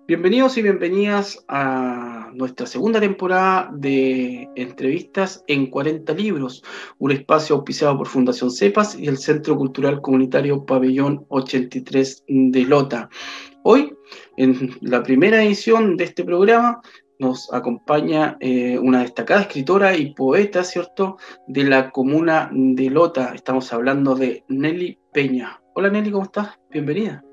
Bienvenidos y bienvenidas a nuestra segunda temporada de entrevistas en 40 libros, un espacio auspiciado por Fundación CEPAS y el Centro Cultural Comunitario Pabellón 83 de Lota. Hoy, en la primera edición de este programa, nos acompaña una destacada escritora y poeta, ¿cierto?, de la comuna de Lota. Estamos hablando de Nelly Peña. Hola Nelly, ¿cómo estás? Bienvenida.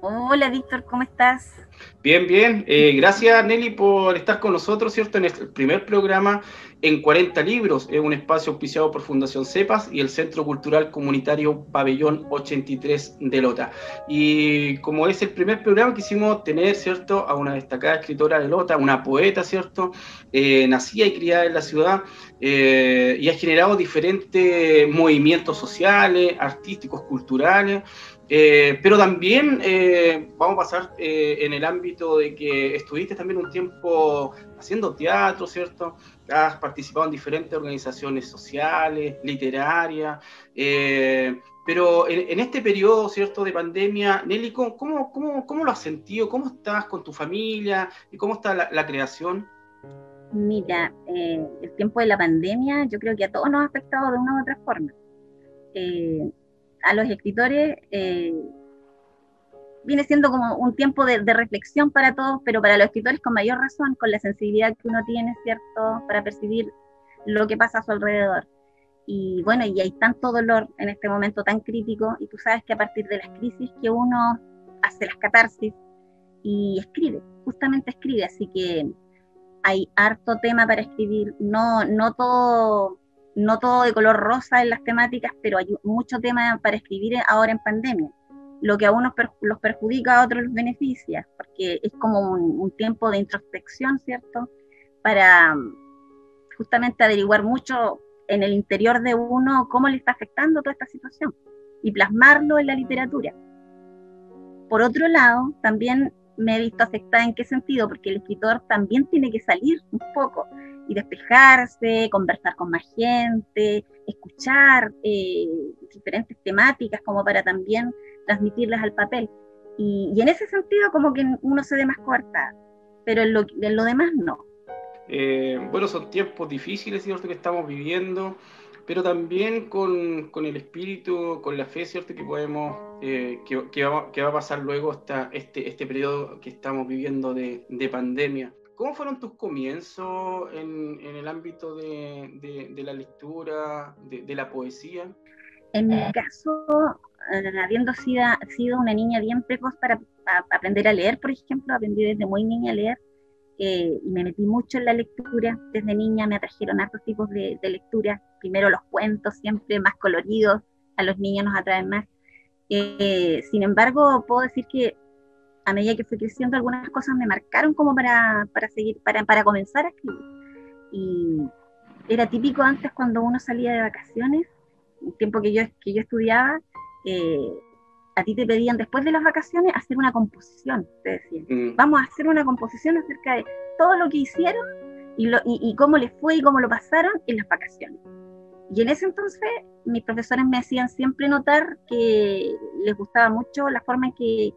Hola Víctor, ¿cómo estás? Bien, bien. Gracias, Nelly, por estar con nosotros, ¿cierto? En el primer programa en 40 libros. Es un espacio auspiciado por Fundación CEPAS y el Centro Cultural Comunitario Pabellón 83 de Lota. Y como es el primer programa, quisimos tener, ¿cierto?, a una destacada escritora de Lota, una poeta, ¿cierto?, nacida y criada en la ciudad, y ha generado diferentes movimientos sociales, artísticos, culturales. Pero también vamos a pasar en el ámbito de que estuviste también un tiempo haciendo teatro, ¿cierto? Has participado en diferentes organizaciones sociales, literarias, pero en este periodo, ¿cierto?, de pandemia, Nelly, ¿cómo lo has sentido? ¿Cómo estás con tu familia? ¿Y cómo está la creación? Mira, el tiempo de la pandemia yo creo que a todos nos ha afectado de una u otra forma. Eh, a los escritores viene siendo como un tiempo de reflexión para todos, pero para los escritores con mayor razón, con la sensibilidad que uno tiene, ¿cierto?, para percibir lo que pasa a su alrededor. Y bueno, y hay tanto dolor en este momento tan crítico, y tú sabes que a partir de las crisis que uno hace las catarsis y escribe, justamente escribe, así que hay harto tema para escribir, no todo de color rosa en las temáticas, pero hay mucho tema para escribir ahora en pandemia. Lo que a unos los perjudica, a otros los beneficia, porque es como un tiempo de introspección, ¿cierto? Para justamente averiguar mucho en el interior de uno cómo le está afectando toda esta situación y plasmarlo en la literatura. Por otro lado, también me he visto afectada en qué sentido, porque el escritor también tiene que salir un poco y despejarse, conversar con más gente, escuchar diferentes temáticas como para también transmitirlas al papel. En ese sentido como que uno se ve más corta, pero en lo demás no. Bueno, son tiempos difíciles, ¿cierto?, que estamos viviendo, pero también con el espíritu, con la fe, ¿cierto?, que podemos, que va a pasar luego este periodo que estamos viviendo de pandemia. ¿Cómo fueron tus comienzos en el ámbito de la lectura, de la poesía? En mi caso, habiendo sido una niña bien precoz para aprender a leer, por ejemplo, aprendí desde muy niña a leer, y me metí mucho en la lectura. Desde niña me atrajeron hartos tipos de lectura. Primero los cuentos, siempre más coloridos, a los niños nos atraen más. Sin embargo, puedo decir que a medida que fui creciendo, algunas cosas me marcaron como para seguir, para comenzar a escribir. Y era típico antes cuando uno salía de vacaciones, el tiempo que yo estudiaba, eh, a ti te pedían después de las vacaciones hacer una composición, te decían, vamos a hacer una composición acerca de todo lo que hicieron y cómo les fue y cómo lo pasaron en las vacaciones. Y en ese entonces mis profesores me hacían siempre notar que les gustaba mucho la forma en que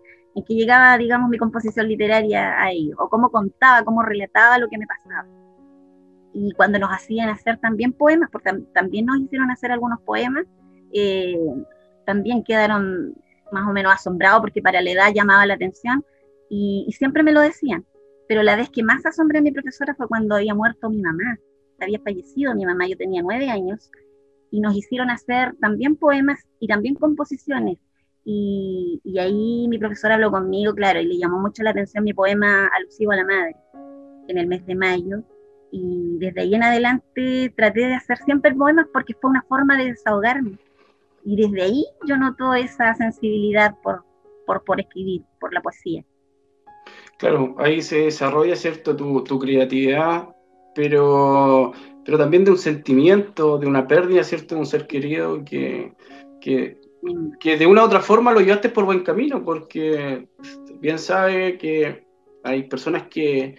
llegaba, digamos, mi composición literaria a ellos, o cómo contaba, cómo relataba lo que me pasaba. Y cuando nos hacían hacer también poemas, porque también nos hicieron hacer algunos poemas, eh, también quedaron más o menos asombrados porque para la edad llamaba la atención y siempre me lo decían. Pero la vez que más asombré a mi profesora fue cuando había muerto mi mamá, había fallecido mi mamá, yo tenía 9 años, y nos hicieron hacer también poemas y también composiciones. Y ahí mi profesora habló conmigo, claro, y le llamó mucho la atención mi poema alusivo a la madre en el mes de mayo, y desde ahí en adelante traté de hacer siempre poemas porque fue una forma de desahogarme, y desde ahí yo noto esa sensibilidad por escribir, por la poesía. Claro, ahí se desarrolla, ¿cierto?, tu creatividad, pero, pero también de un sentimiento, de una pérdida, ¿cierto?, de un ser querido que, que de una u otra forma lo llevaste por buen camino, porque bien sabe que hay personas que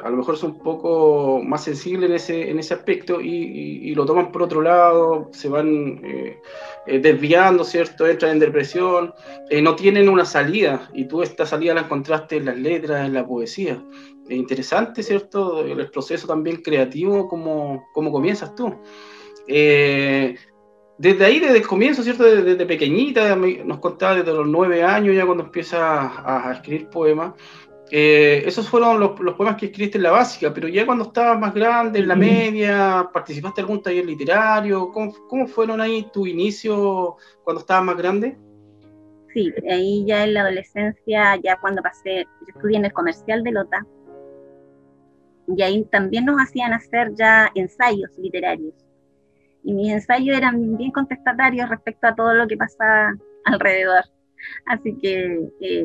a lo mejor son un poco más sensibles en ese aspecto y lo toman por otro lado, se van desviando, ¿cierto? Entran en depresión, no tienen una salida, y tú esta salida la encontraste en las letras, en la poesía. Es interesante, ¿cierto? El proceso también creativo, cómo comienzas tú. Desde ahí, desde el comienzo, ¿cierto? Desde pequeñita, nos contaba desde los 9 años, ya cuando empiezas a escribir poemas. Esos fueron los poemas que escribiste en la básica, pero ya cuando estabas más grande, en la media, ¿participaste en algún taller literario? ¿Cómo fueron ahí tu inicio cuando estabas más grande? Sí, ahí ya en la adolescencia, ya cuando pasé, yo estudié en el comercial de Lota, y ahí también nos hacían hacer ya ensayos literarios. Y mis ensayos eran bien contestatarios respecto a todo lo que pasaba alrededor. Así que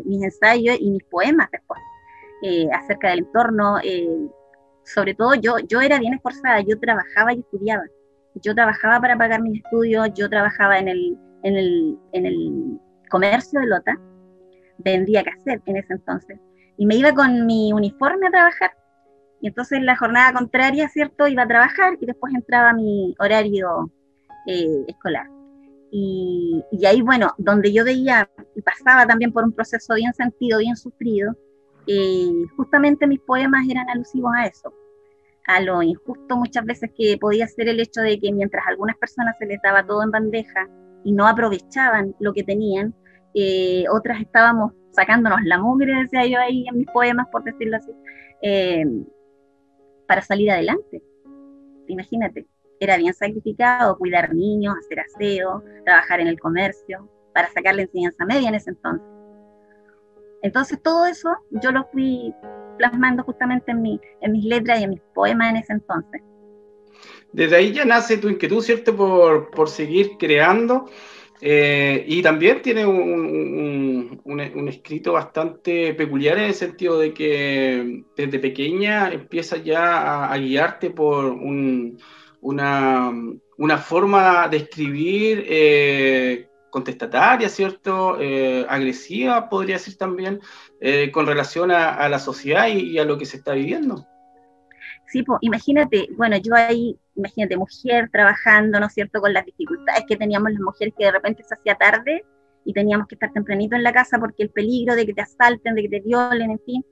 mis ensayos y mis poemas después, acerca del entorno, sobre todo yo era bien esforzada, yo trabajaba y estudiaba. Yo trabajaba para pagar mis estudios, yo trabajaba en el comercio de Lota, vendía cassette en ese entonces, y me iba con mi uniforme a trabajar. Y entonces la jornada contraria, ¿cierto? Iba a trabajar y después entraba mi horario escolar. Y ahí, bueno, donde yo veía y pasaba también por un proceso bien sentido, bien sufrido, justamente mis poemas eran alusivos a eso, a lo injusto muchas veces que podía ser el hecho de que mientras a algunas personas se les daba todo en bandeja y no aprovechaban lo que tenían, otras estábamos sacándonos la mugre, decía yo ahí en mis poemas, por decirlo así, para salir adelante. Imagínate, era bien sacrificado cuidar niños, hacer aseo, trabajar en el comercio, para sacar la enseñanza media en ese entonces. Entonces todo eso yo lo fui plasmando justamente en mis letras y en mis poemas en ese entonces. Desde ahí ya nace tu inquietud, ¿cierto? Por seguir creando. Y también tiene un escrito bastante peculiar en el sentido de que desde pequeña empiezas ya a guiarte por una forma de escribir contestataria, ¿cierto? Agresiva, podría decir también, con relación a la sociedad y a lo que se está viviendo. Sí, pues, imagínate, bueno, yo ahí, imagínate, mujer trabajando, ¿no es cierto?, con las dificultades que teníamos las mujeres, que de repente se hacía tarde y teníamos que estar tempranito en la casa porque el peligro de que te asalten, de que te violen, en fin.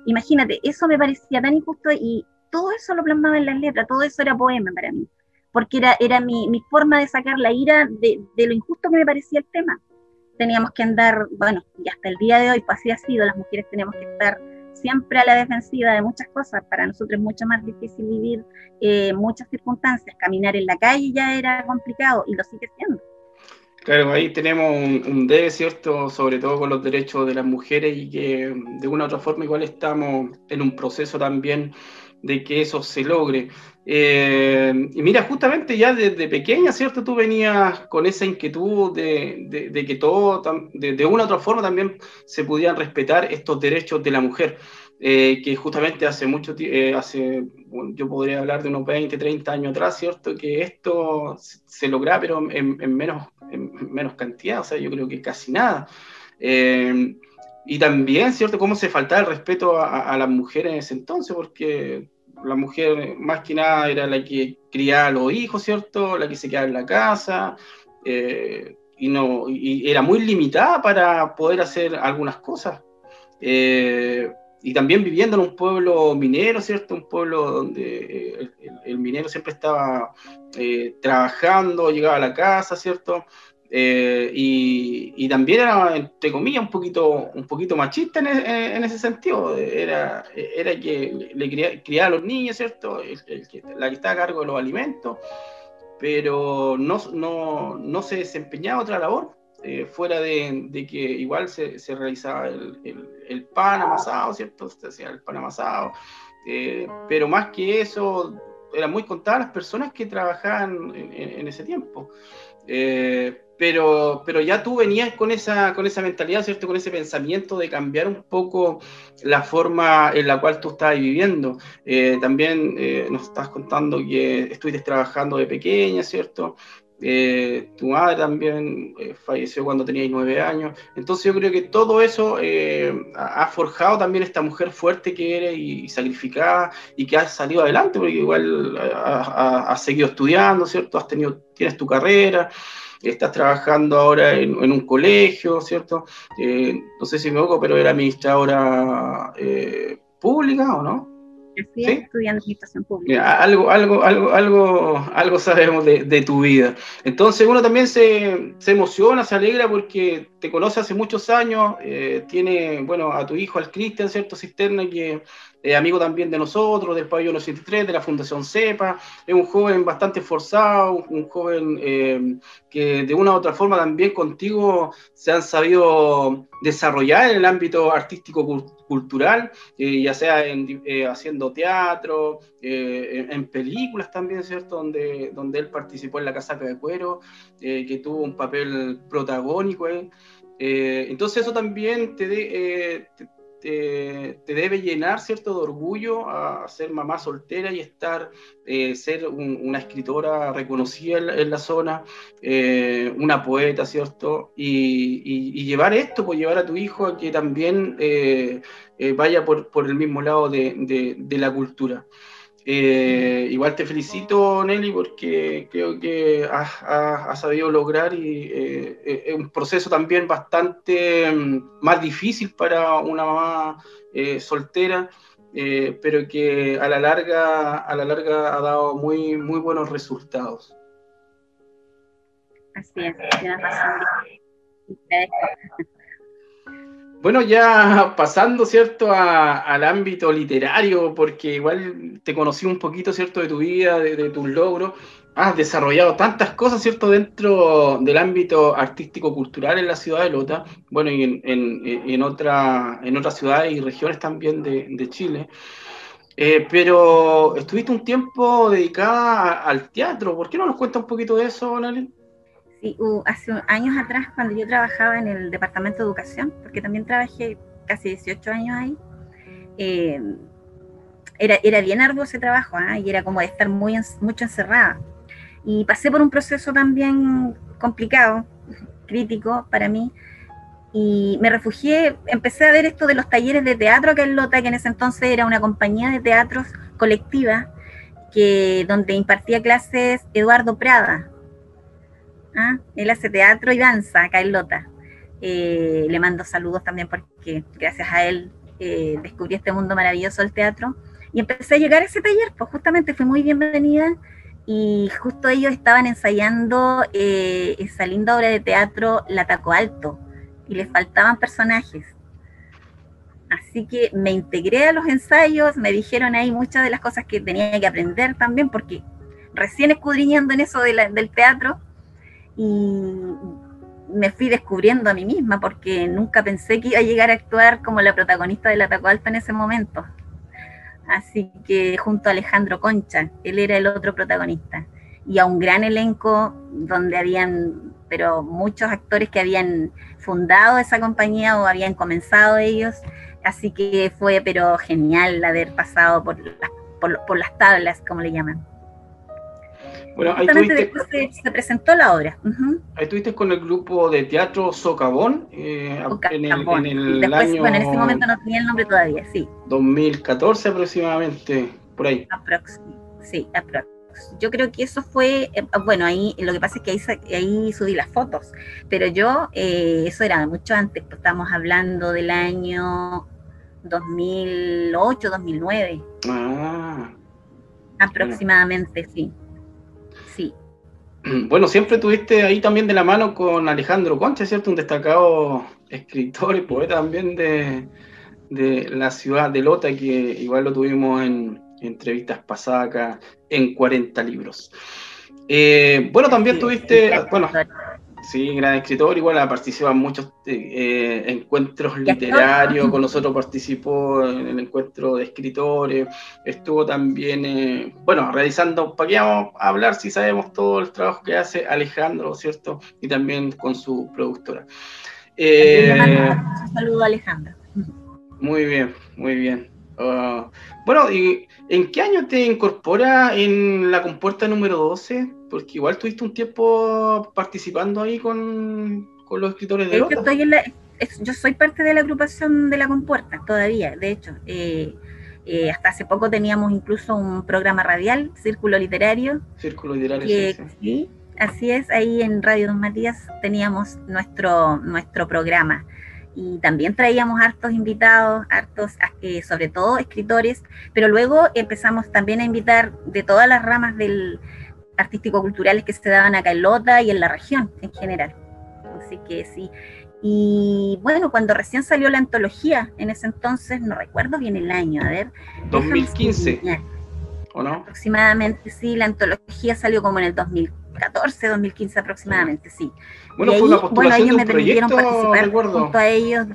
Imagínate, eso me parecía tan injusto y todo eso lo plasmaba en las letras, todo eso era poema para mí, porque era mi forma de sacar la ira de lo injusto que me parecía el tema. Teníamos que andar, bueno, y hasta el día de hoy, pues así ha sido, las mujeres tenemos que estar siempre a la defensiva de muchas cosas. Para nosotros es mucho más difícil vivir muchas circunstancias. Caminar en la calle ya era complicado y lo sigue siendo. Claro, ahí tenemos un debe, ¿cierto? Sobre todo con los derechos de las mujeres y que de una u otra forma igual estamos en un proceso también de que eso se logre. Y mira, justamente ya desde pequeña, ¿cierto? Tú venías con esa inquietud de que todo, de una u otra forma también se pudieran respetar estos derechos de la mujer. Que justamente hace mucho tiempo, bueno, yo podría hablar de unos 20, 30 años atrás, ¿cierto? Que esto se logra, pero en menos cantidad, o sea, yo creo que casi nada. Y también, ¿cierto?, cómo se faltaba el respeto a las mujeres en ese entonces, porque la mujer más que nada era la que criaba a los hijos, ¿cierto?, la que se quedaba en la casa, y era muy limitada para poder hacer algunas cosas. Y también viviendo en un pueblo minero, ¿cierto? Un pueblo donde el minero siempre estaba trabajando, llegaba a la casa, ¿cierto? Y también era, entre comillas, un poquito machista en ese sentido. Era que le criaba a los niños, ¿cierto? La que estaba a cargo de los alimentos, pero no se desempeñaba otra labor. Fuera de que igual se realizaba el pan amasado, ¿cierto? Se hacía el pan amasado, pero más que eso, eran muy contadas las personas que trabajaban en ese tiempo. Pero ya tú venías con esa mentalidad, ¿cierto? Con ese pensamiento de cambiar un poco la forma en la cual tú estabas viviendo. También nos estás contando que estuviste trabajando de pequeña, ¿cierto? tu madre también falleció cuando tenías 9 años. Entonces yo creo que todo eso ha forjado también esta mujer fuerte que eres y sacrificada y que has salido adelante, porque igual has seguido estudiando, ¿cierto? Tienes tu carrera, estás trabajando ahora en un colegio, ¿cierto? No sé si me equivoco, pero era administradora pública, ¿o no? Sí, ¿sí? Estudiando administración pública. Mira, algo sabemos de tu vida. Entonces uno también se emociona, se alegra porque te conoce hace muchos años, tiene, bueno, a tu hijo, al Cristian, ¿cierto? Cisterna, que es amigo también de nosotros, del Pabellón 83, de la Fundación CEPA. Es un joven bastante esforzado, un joven que de una u otra forma también contigo se han sabido desarrollar en el ámbito artístico cultural, ya sea haciendo teatro, en películas también, ¿cierto? Donde él participó en La Casaca de Cuero, que tuvo un papel protagónico. Entonces eso también te debe llenar, ¿cierto?, de orgullo a ser mamá soltera y ser una escritora reconocida en la zona, una poeta, ¿cierto? Y llevar esto, pues llevar a tu hijo a que también vaya por el mismo lado de la cultura. Igual te felicito, Nelly, porque creo que has sabido lograr y es un proceso también bastante más difícil para una mamá soltera, pero que a la larga ha dado muy, muy buenos resultados. Así es, tienes razón. Bueno, ya pasando, ¿cierto?, al ámbito literario, porque igual te conocí un poquito, ¿cierto?, de tu vida, de tus logros. Has desarrollado tantas cosas, ¿cierto?, dentro del ámbito artístico-cultural en la ciudad de Lota, bueno, y en otras ciudades y regiones también de Chile. Pero estuviste un tiempo dedicada al teatro. ¿Por qué no nos cuentas un poquito de eso, Nelly? Sí, hace años atrás, cuando yo trabajaba en el departamento de educación, porque también trabajé casi 18 años ahí, era bien arduo ese trabajo, y era como de estar mucho encerrada. Y pasé por un proceso también complicado, crítico para mí, y me refugié, empecé a ver esto de los talleres de teatro acá en Lota, que en ese entonces era una compañía de teatros colectiva, donde impartía clases Eduardo Prada. Él hace teatro y danza acá en Lota. Le mando saludos también porque gracias a él descubrí este mundo maravilloso del teatro y empecé a llegar a ese taller, pues justamente fui muy bienvenida y justo ellos estaban ensayando esa linda obra de teatro La Taco Alto y les faltaban personajes. Así que me integré a los ensayos, me dijeron ahí muchas de las cosas que tenía que aprender también, porque recién escudriñando en eso del teatro, y me fui descubriendo a mí misma, porque nunca pensé que iba a llegar a actuar como la protagonista de La Taco Alto en ese momento. Así que junto a Alejandro Concha, él era el otro protagonista, y a un gran elenco donde habían, pero muchos actores que habían fundado esa compañía o habían comenzado ellos, así que fue pero genial haber pasado por las tablas, como le llaman. Bueno, ahí después se presentó la obra. Ahí estuviste con el grupo de teatro Socavón, Socavón. en el después, año... Bueno, en ese momento no tenía el nombre todavía, sí. 2014 aproximadamente, por ahí. Sí, yo creo que eso fue, bueno, ahí lo que pasa es que ahí subí las fotos, pero yo, eso era mucho antes, pues estamos hablando del año 2008, 2009. Aproximadamente, bueno. Sí. Bueno, siempre estuviste ahí también de la mano con Alejandro Concha, ¿cierto? Un destacado escritor y poeta también de la ciudad de Lota, que igual lo tuvimos en entrevistas pasadas acá en 40 libros. Bueno, también tuviste, bueno, sí, gran escritor, igual ha participado en muchos encuentros literarios, con nosotros participó en el encuentro de escritores, estuvo también, bueno, realizando, ¿para qué vamos a hablar si sabemos todo el trabajo que hace Alejandro, ¿cierto? Y también con su productora. Un saludo a Alejandro. Muy bien, muy bien. Bueno, ¿y en qué año te incorporas en la compuerta número 12? porque igual tuviste un tiempo participando ahí con los escritores de Lota. Yo soy parte de la agrupación de La Compuerta todavía, de hecho. Hasta hace poco teníamos incluso un programa radial, Círculo Literario. Círculo Literario, sí, así es, ahí en Radio Don Matías teníamos nuestro programa. Y también traíamos hartos invitados, sobre todo escritores, pero luego empezamos también a invitar de todas las ramas del artístico-culturales que se daban acá en Lota y en la región en general. Así que sí. Y bueno, cuando recién salió la antología, en ese entonces, no recuerdo bien el año, a ver. 2015, ¿o no? Aproximadamente, sí, la antología salió como en el 2014, 2015 aproximadamente, sí. Bueno, y fue ahí, una postulación ellos de me un permitieron proyecto, participar junto a ellos.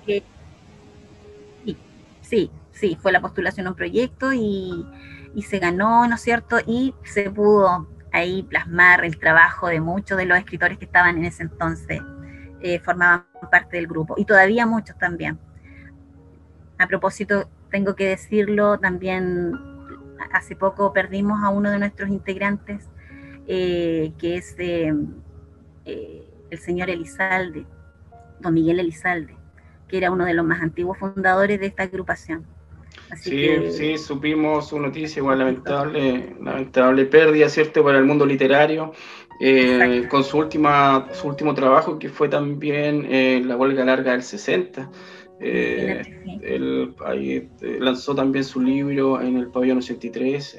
Sí, fue la postulación a un proyecto y se ganó, ¿no es cierto? Y se pudo ahí plasmar el trabajo de muchos de los escritores que estaban en ese entonces. Formaban parte del grupo, y todavía muchos también. A propósito, tengo que decirlo, también hace poco perdimos a uno de nuestros integrantes, que es el señor Elizalde, don Miguel Elizalde, que era uno de los más antiguos fundadores de esta agrupación. Sí, supimos su noticia, igual lamentable pérdida, ¿cierto?, para el mundo literario. Con su último trabajo, que fue también La Huelga Larga del 60. Él lanzó también su libro en el Pabellón 83,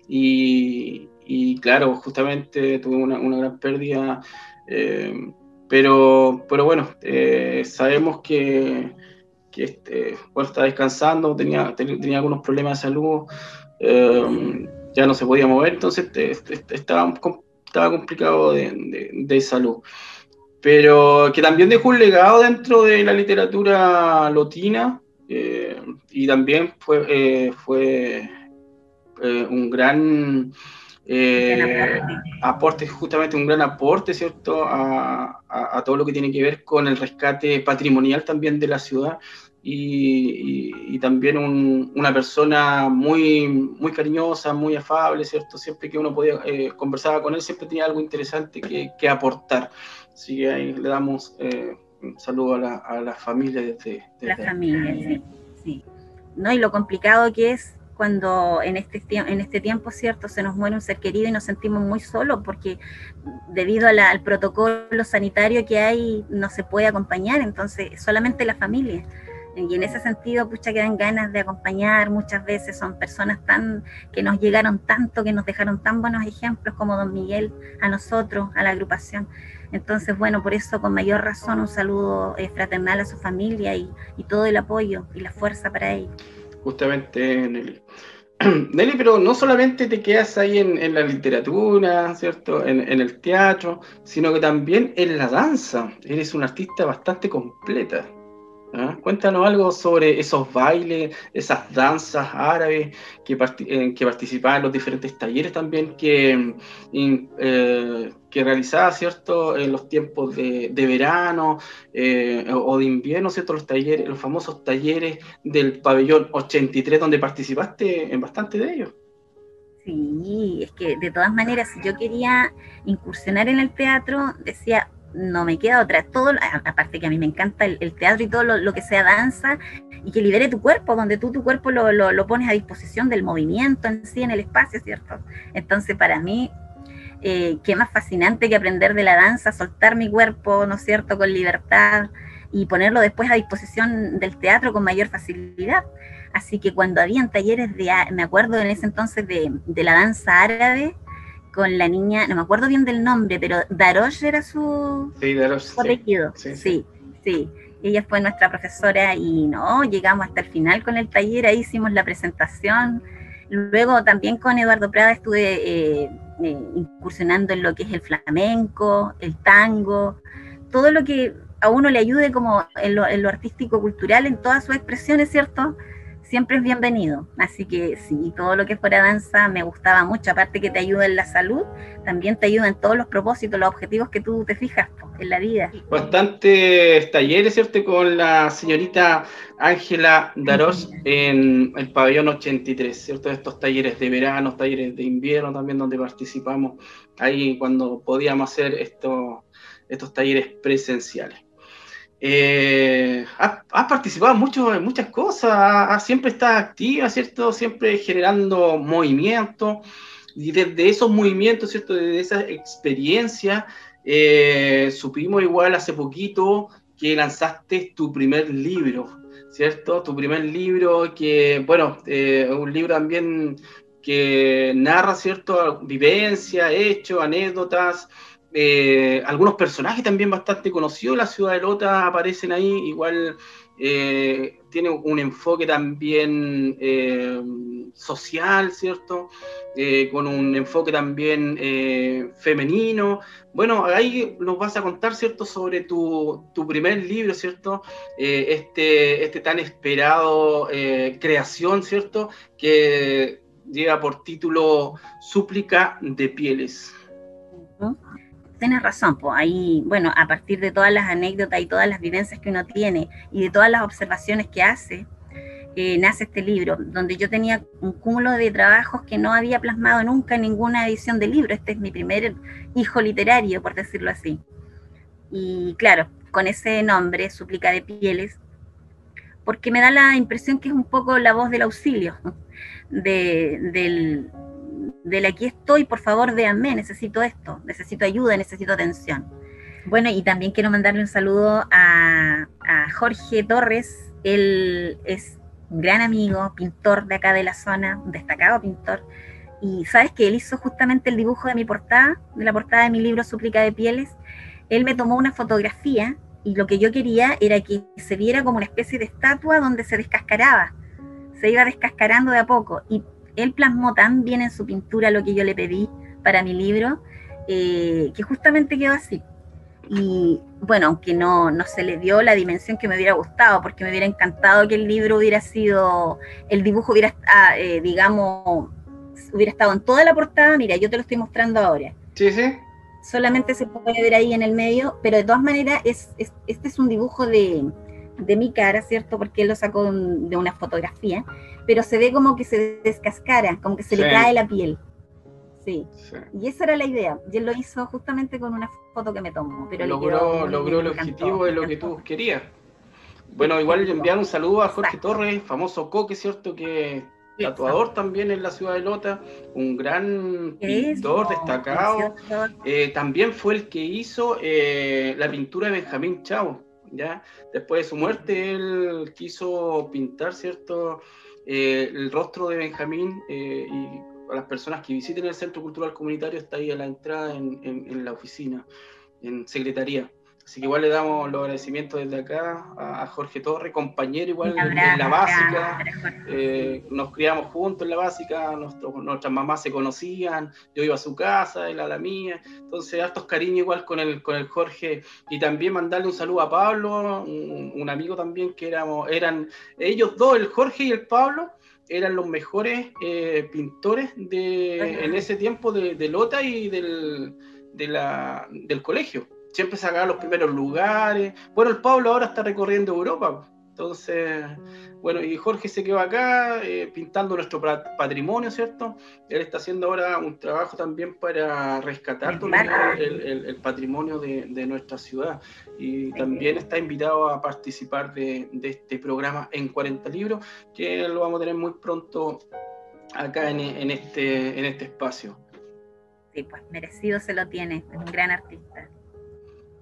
y claro, justamente tuvo una gran pérdida, pero bueno, sabemos que está descansando, tenía algunos problemas de salud, ya no se podía mover, entonces estaba complicado de salud, pero que también dejó un legado dentro de la literatura lotina, y también fue un gran aporte, justamente un gran aporte, ¿cierto?, a todo lo que tiene que ver con el rescate patrimonial también de la ciudad, y también una persona muy cariñosa, muy afable, ¿cierto? Siempre que uno podía conversaba con él, siempre tenía algo interesante que aportar. Así que ahí le damos un saludo a la familia desde la familia, sí. No, y lo complicado que es cuando en este tiempo, ¿cierto?, se nos muere un ser querido y nos sentimos muy solos, porque debido al protocolo sanitario que hay, no se puede acompañar, entonces solamente la familia. Y en ese sentido, pucha, que dan ganas de acompañar. Muchas veces son personas que nos llegaron tanto, que nos dejaron tan buenos ejemplos como don Miguel a nosotros, a la agrupación. Entonces, bueno, por eso con mayor razón un saludo fraternal a su familia y todo el apoyo y la fuerza para ellos. Justamente, Nelly. Nelly, pero no solamente te quedas ahí en la literatura, ¿cierto?, en el teatro, sino que también en la danza. Eres una artista bastante completa. ¿Ah? Cuéntanos algo sobre esos bailes, esas danzas árabes en que participaban en los diferentes talleres también que realizabas, ¿cierto?, en los tiempos de verano o de invierno, ¿cierto?, los famosos talleres del Pabellón 83, donde participaste en bastante de ellos. Sí, es que de todas maneras, si yo quería incursionar en el teatro, decía, no me queda otra. Aparte que a mí me encanta el teatro y todo lo que sea danza, y que libere tu cuerpo, donde tu cuerpo lo pones a disposición del movimiento en sí, en el espacio, ¿cierto? Entonces, para mí, qué más fascinante que aprender de la danza, soltar mi cuerpo, ¿no es cierto?, con libertad, y ponerlo después a disposición del teatro con mayor facilidad. Así que cuando habían talleres me acuerdo en ese entonces de la danza árabe, con la niña, no me acuerdo bien del nombre, pero Darosh era su apellido. Sí. Ella fue nuestra profesora y llegamos hasta el final con el taller, ahí hicimos la presentación. Luego también con Eduardo Prada estuve incursionando en lo que es el flamenco, el tango, todo lo que a uno le ayude como en lo artístico cultural, en todas sus expresiones, ¿cierto? siempre es bienvenido. Así que sí, todo lo que fuera danza me gustaba mucho, aparte que te ayuda en la salud, también te ayuda en todos los propósitos, los objetivos que tú te fijas en la vida. Bastantes talleres, ¿cierto? Con la señorita Ángela Daros en el pabellón 83, ¿cierto? Estos talleres de verano, talleres de invierno también, donde participamos ahí cuando podíamos hacer estos talleres presenciales. Has participado mucho en muchas cosas, siempre estás activa, ¿cierto? Siempre generando movimiento, y desde esos movimientos, ¿cierto? Desde esa experiencia, supimos igual hace poquito que lanzaste tu primer libro, ¿cierto? Tu primer libro que, bueno, un libro también que narra, ¿cierto? Vivencia, hechos, anécdotas, algunos personajes también bastante conocidos, la ciudad de Lota aparecen ahí, igual tiene un enfoque también social, ¿cierto? Con un enfoque también femenino. Bueno, ahí nos vas a contar, ¿cierto?, sobre tu primer libro, ¿cierto? Este tan esperado creación, ¿cierto?, que lleva por título Súplica de Pieles. ¿No? Tienes razón, pues ahí, bueno, a partir de todas las anécdotas y todas las vivencias que uno tiene y de todas las observaciones que hace, nace este libro, donde yo tenía un cúmulo de trabajos que no había plasmado nunca en ninguna edición de libro. Este es mi primer hijo literario, por decirlo así. Y claro, con ese nombre, Súplica de Pieles, porque me da la impresión que es un poco la voz del auxilio, del aquí estoy, por favor véanme, necesito esto, necesito ayuda, necesito atención. Bueno, y también quiero mandarle un saludo a Jorge Torres. Él es un gran amigo, pintor de acá de la zona, un destacado pintor, y sabes que él hizo justamente el dibujo de mi portada, de la portada de mi libro Súplica de Pieles. Él me tomó una fotografía y lo que yo quería era que se viera como una especie de estatua donde se descascaraba, se iba descascarando de a poco, y él plasmó tan bien en su pintura lo que yo le pedí para mi libro, que justamente quedó así. Y bueno, aunque no se le dio la dimensión que me hubiera gustado, porque me hubiera encantado que el libro hubiera sido, el dibujo hubiera, digamos, hubiera estado en toda la portada. Mira, yo te lo estoy mostrando ahora. Sí, sí. Solamente se puede ver ahí en el medio, pero de todas maneras este es un dibujo de mi cara, ¿cierto? Porque él lo sacó de una fotografía, pero se ve como que se descascara, como que se le cae la piel. Sí. Y esa era la idea. Y él lo hizo justamente con una foto que me tomó. Pero logró el objetivo de lo que tú querías. Bueno, igual enviar un saludo a Jorge Torres, famoso coque, ¿cierto? Que tatuador también en la ciudad de Lota, un gran pintor destacado. También fue el que hizo la pintura de Benjamín Chao, ¿ya? Después de su muerte, él quiso pintar, ¿cierto? El rostro de Benjamín, y a las personas que visiten el Centro Cultural Comunitario está ahí a la entrada en la oficina, en secretaría. Así que igual le damos los agradecimientos desde acá a Jorge Torre, compañero igual en la básica. Nos criamos juntos en la básica, nuestras mamás se conocían, yo iba a su casa, él a la mía. Entonces, hartos cariños igual con el Jorge. Y también mandarle un saludo a Pablo, un amigo también que eran ellos dos, el Jorge y el Pablo, eran los mejores pintores en ese tiempo de Lota y del colegio. Siempre sacaba los primeros lugares. Bueno, el Pablo ahora está recorriendo Europa. Entonces, bueno, y Jorge se quedó acá pintando nuestro patrimonio, ¿cierto? Él está haciendo ahora un trabajo también para rescatar el patrimonio de nuestra ciudad. Y también está invitado a participar de este programa en 40 libros, que lo vamos a tener muy pronto acá en este espacio. Sí, pues merecido se lo tiene, es un gran artista.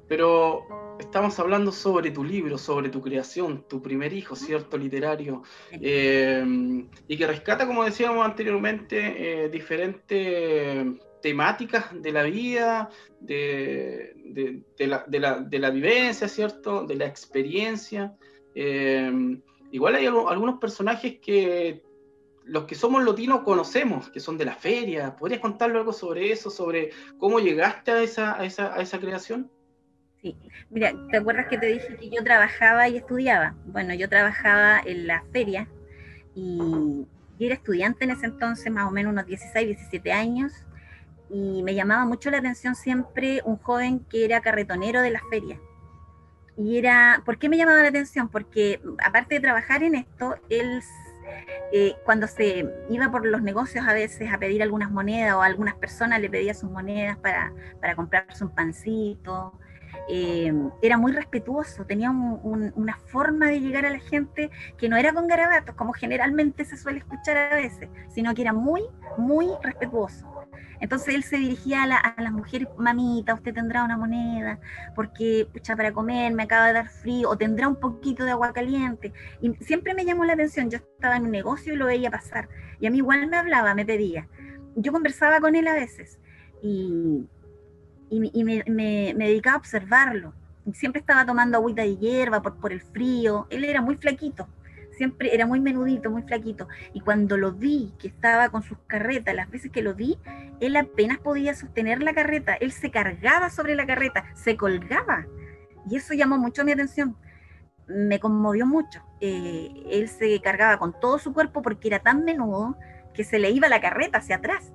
Pero estamos hablando sobre tu libro, sobre tu creación, tu primer hijo, ¿cierto? Literario, y que rescata, como decíamos anteriormente, diferentes temáticas de la vida, de la vivencia, ¿cierto? De la experiencia. Igual hay algunos personajes que los que somos lotinos conocemos, que son de la feria. ¿Podrías contarle algo sobre eso, sobre cómo llegaste a esa creación? Sí, mira, ¿te acuerdas que te dije que yo trabajaba y estudiaba? Bueno, yo trabajaba en la feria y era estudiante en ese entonces, más o menos unos 16, 17 años, y me llamaba mucho la atención siempre un joven que era carretonero de las ferias. ¿Por qué me llamaba la atención? Porque aparte de trabajar en esto, él cuando se iba por los negocios a veces a pedir algunas monedas, o a algunas personas le pedía sus monedas para comprarse un pancito, era muy respetuoso, tenía una forma de llegar a la gente que no era con garabatos, como generalmente se suele escuchar a veces, sino que era muy, muy respetuoso. Entonces él se dirigía a las mujeres: mamita, usted tendrá una moneda, porque pucha, para comer me acaba de dar frío, o tendrá un poquito de agua caliente. Y siempre me llamó la atención, yo estaba en un negocio y lo veía pasar, y a mí igual me hablaba, me pedía. Yo conversaba con él a veces, y me dedicaba a observarlo. Siempre estaba tomando agüita de hierba por el frío. Él era muy flaquito, siempre era muy menudito, muy flaquito. Y cuando lo vi, que estaba con sus carretas, las veces que lo vi, él apenas podía sostener la carreta. Él se cargaba sobre la carreta, se colgaba. Y eso llamó mucho mi atención. Me conmovió mucho. Él se cargaba con todo su cuerpo porque era tan menudo que se le iba la carreta hacia atrás.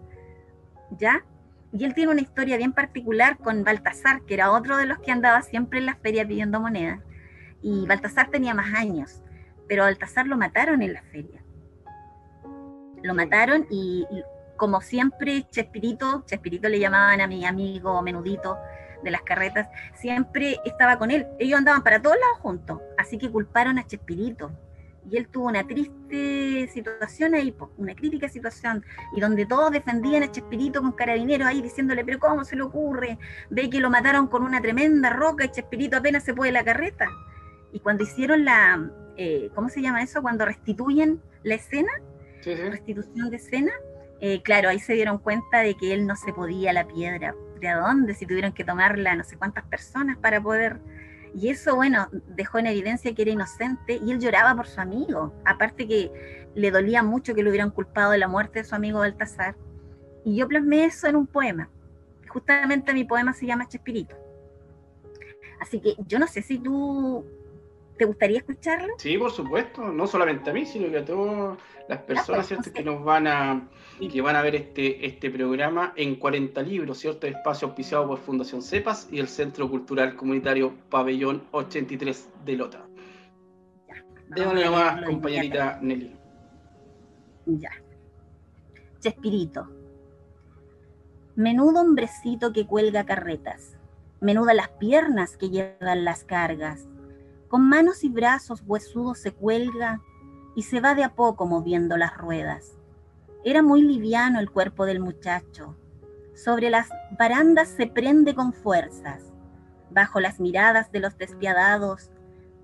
¿Ya? Y él tiene una historia bien particular con Baltasar, que era otro de los que andaba siempre en las ferias pidiendo monedas. Y Baltasar tenía más años, pero a Baltasar lo mataron en la feria. Lo mataron y como siempre, Chespirito le llamaban a mi amigo menudito de las carretas, siempre estaba con él. Ellos andaban para todos lados juntos, así que culparon a Chespirito. Y él tuvo una triste situación ahí, una crítica situación, y donde todos defendían a Chespirito con carabineros ahí diciéndole: pero ¿cómo se le ocurre? Ve que lo mataron con una tremenda roca y Chespirito apenas se puede la carreta. Y cuando hicieron ¿cómo se llama eso? Cuando restituyen la escena, sí. Restitución de escena, claro, ahí se dieron cuenta de que él no se podía la piedra. ¿De dónde? Si tuvieron que tomarla no sé cuántas personas para poder... Y eso, bueno, dejó en evidencia que era inocente, y él lloraba por su amigo. Aparte que le dolía mucho que lo hubieran culpado de la muerte de su amigo Baltasar. Y yo plasmé eso en un poema. Justamente mi poema se llama Chespirito. Así que yo no sé si ¿te gustaría escucharlo? Sí, por supuesto, no solamente a mí, sino que a todas las personas, ¿cierto?, que nos van a ver este programa en 40 libros, ¿cierto? Espacio auspiciado por Fundación CEPAS y el Centro Cultural Comunitario Pabellón 83 de Lota. Déjame nomás, compañerita Nelly. Ya. Chespirito. Menudo hombrecito que cuelga carretas, menuda las piernas que llevan las cargas. Con manos y brazos huesudos se cuelga y se va de a poco moviendo las ruedas. Era muy liviano el cuerpo del muchacho. Sobre las barandas se prende con fuerzas. Bajo las miradas de los despiadados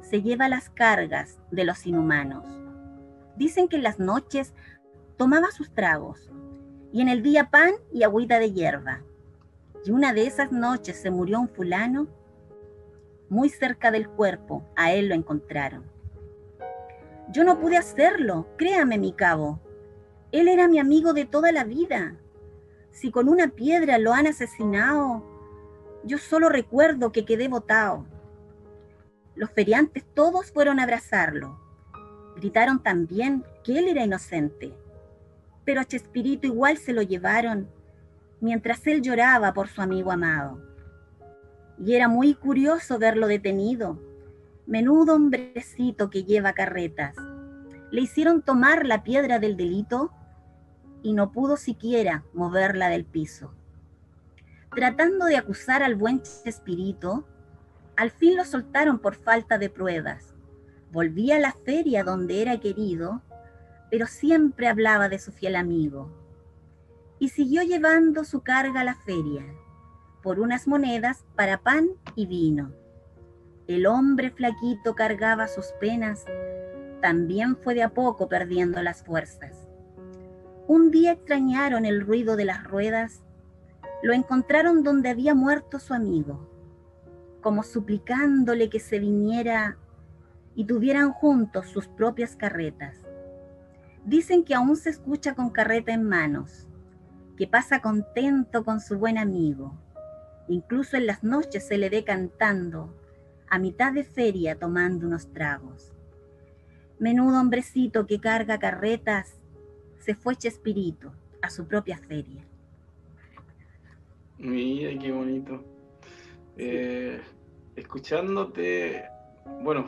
se lleva las cargas de los inhumanos. Dicen que en las noches tomaba sus tragos y en el día pan y agüita de hierba. Y una de esas noches se murió un fulano. Muy cerca del cuerpo, a él lo encontraron. Yo no pude hacerlo, créame, mi cabo. Él era mi amigo de toda la vida. Si con una piedra lo han asesinado, yo solo recuerdo que quedé botado. Los feriantes todos fueron a abrazarlo. Gritaron también que él era inocente. Pero a Chespirito igual se lo llevaron, mientras él lloraba por su amigo amado. Y era muy curioso verlo detenido. Menudo hombrecito que lleva carretas. Le hicieron tomar la piedra del delito y no pudo siquiera moverla del piso. Tratando de acusar al buen Chespirito, al fin lo soltaron por falta de pruebas. Volvía a la feria donde era querido, pero siempre hablaba de su fiel amigo. Y siguió llevando su carga a la feria, por unas monedas para pan y vino. El hombre flaquito cargaba sus penas, también fue de a poco perdiendo las fuerzas. Un día extrañaron el ruido de las ruedas, lo encontraron donde había muerto su amigo, como suplicándole que se viniera y tuvieran juntos sus propias carretas. Dicen que aún se escucha con carreta en manos, que pasa contento con su buen amigo. Incluso en las noches se le ve cantando, a mitad de feria tomando unos tragos. Menudo hombrecito que carga carretas, se fue Chespirito a su propia feria. Mira, qué bonito. Escuchándote, bueno,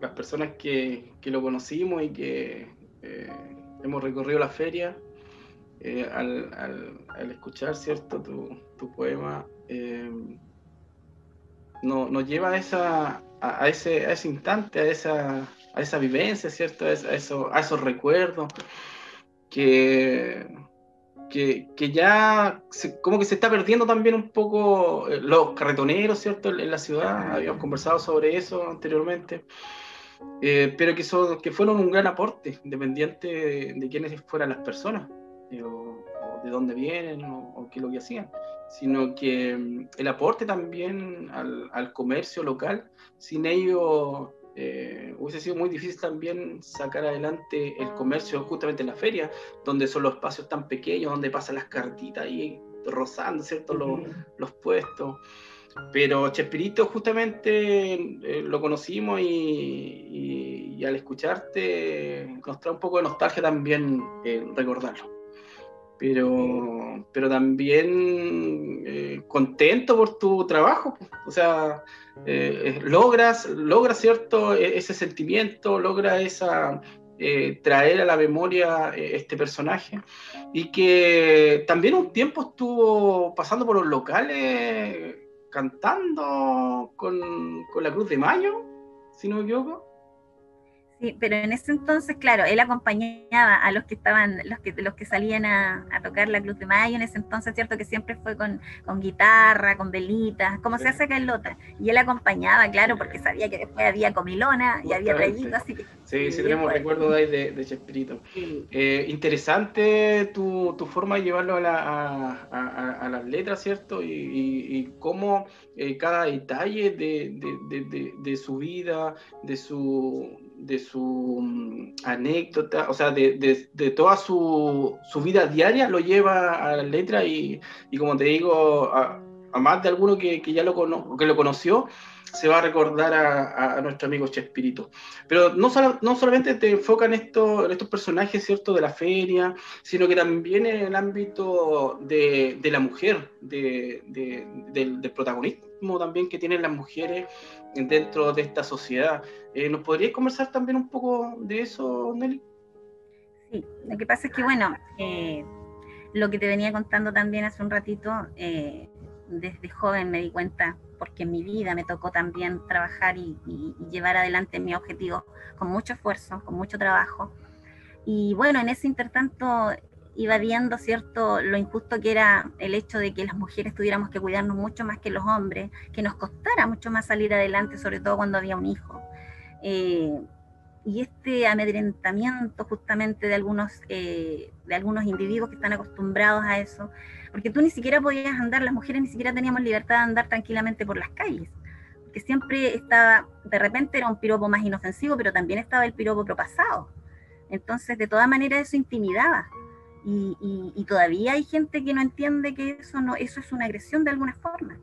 las personas que lo conocimos y que hemos recorrido la feria, al escuchar, ¿cierto?, tu poema, nos lleva a ese instante, a esa vivencia, ¿cierto?, a esos recuerdos que ya como que se está perdiendo también un poco los carretoneros, ¿cierto?, en la ciudad. Habíamos conversado sobre eso anteriormente, pero que fueron un gran aporte, independiente de quiénes fueran las personas, o de dónde vienen, o qué es lo que hacían, sino que el aporte también al comercio local. Sin ello hubiese sido muy difícil también sacar adelante el comercio justamente en la feria, donde son los espacios tan pequeños, donde pasan las cartitas ahí rozando, ¿cierto?, los puestos. Pero Chespirito justamente lo conocimos y al escucharte nos trae un poco de nostalgia también recordarlo. Pero también contento por tu trabajo, o sea, logras, ¿cierto?, ese sentimiento, logra traer a la memoria este personaje, y que también un tiempo estuvo pasando por los locales cantando con la Cruz de Mayo, si no me equivoco. Sí, pero en ese entonces, claro, él acompañaba a los que estaban, los que salían a tocar la Cruz de Mayo. En ese entonces, cierto que siempre fue con guitarra, con velitas, como se hace acá en Lota. Y él acompañaba, claro, porque sabía que después había comilona y había traguito, así que... Sí, tenemos recuerdos de ahí de Chespirito. Sí. Interesante tu forma de llevarlo a las letras, ¿cierto? Y cómo cada detalle de su vida, de su anécdota, o sea, de toda su vida diaria, lo lleva a las letras, y como te digo, a más de alguno que ya lo conoció, se va a recordar a nuestro amigo Chespirito. Pero no solamente te enfocan en estos personajes, ¿cierto?, de la feria, sino que también en el ámbito de la mujer, del protagonismo también que tienen las mujeres dentro de esta sociedad. ¿Nos podrías conversar también un poco de eso, Nelly? Sí, lo que pasa es que, bueno, lo que te venía contando también hace un ratito, desde joven me di cuenta, porque en mi vida me tocó también trabajar y llevar adelante mi objetivo con mucho esfuerzo, con mucho trabajo. Y bueno, en ese intertanto iba viendo, ¿cierto?, lo injusto que era el hecho de que las mujeres tuviéramos que cuidarnos mucho más que los hombres, que nos costara mucho más salir adelante, sobre todo cuando había un hijo. Y este amedrentamiento justamente de algunos individuos que están acostumbrados a eso, porque tú ni siquiera podías andar, las mujeres ni siquiera teníamos libertad de andar tranquilamente por las calles, porque siempre estaba, de repente era un piropo más inofensivo, pero también estaba el piropo propasado. Entonces, de todas maneras, eso intimidaba. Y todavía hay gente que no entiende que eso es una agresión de alguna forma.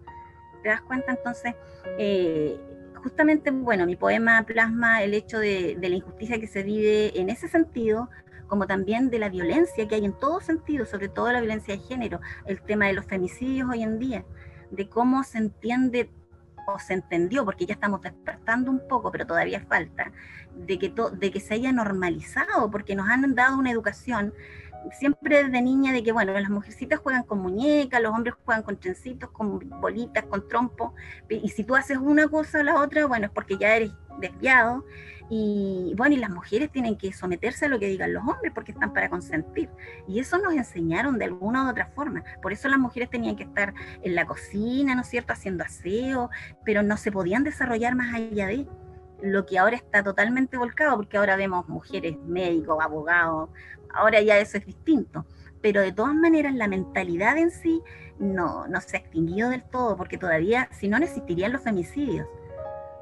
¿Te das cuenta? Entonces, justamente, bueno, mi poema plasma el hecho de la injusticia que se vive en ese sentido, como también de la violencia que hay en todo sentido, sobre todo la violencia de género, el tema de los femicidios hoy en día, de cómo se entiende o se entendió, porque ya estamos despertando un poco, pero todavía falta, de que se haya normalizado, porque nos han dado una educación siempre desde niña de que, bueno, las mujercitas juegan con muñecas, los hombres juegan con trencitos, con bolitas, con trompos, y si tú haces una cosa o la otra, bueno, es porque ya eres desviado, y bueno, y las mujeres tienen que someterse a lo que digan los hombres porque están para consentir, y eso nos enseñaron de alguna u otra forma. Por eso las mujeres tenían que estar en la cocina, ¿no es cierto?, haciendo aseo, pero no se podían desarrollar más allá de lo que ahora está totalmente volcado, porque ahora vemos mujeres médicos, abogados, ahora ya eso es distinto, pero de todas maneras la mentalidad en sí no se ha extinguido del todo, porque todavía, si no, no existirían los femicidios,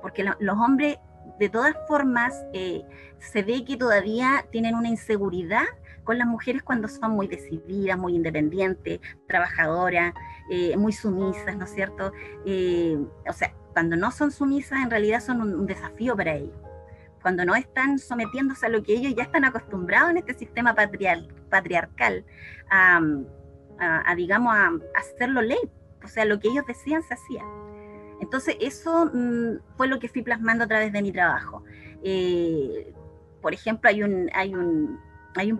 porque los hombres de todas formas se ve que todavía tienen una inseguridad con las mujeres cuando son muy decididas, muy independientes, trabajadoras, muy sumisas, ¿no es cierto? O sea, cuando no son sumisas, en realidad son un desafío para ellos. cuando no están sometiéndose a lo que ellos ya están acostumbrados en este sistema patriarcal, digamos, a hacerlo ley, o sea, lo que ellos decían se hacía. Entonces eso fue lo que fui plasmando a través de mi trabajo. Por ejemplo, hay un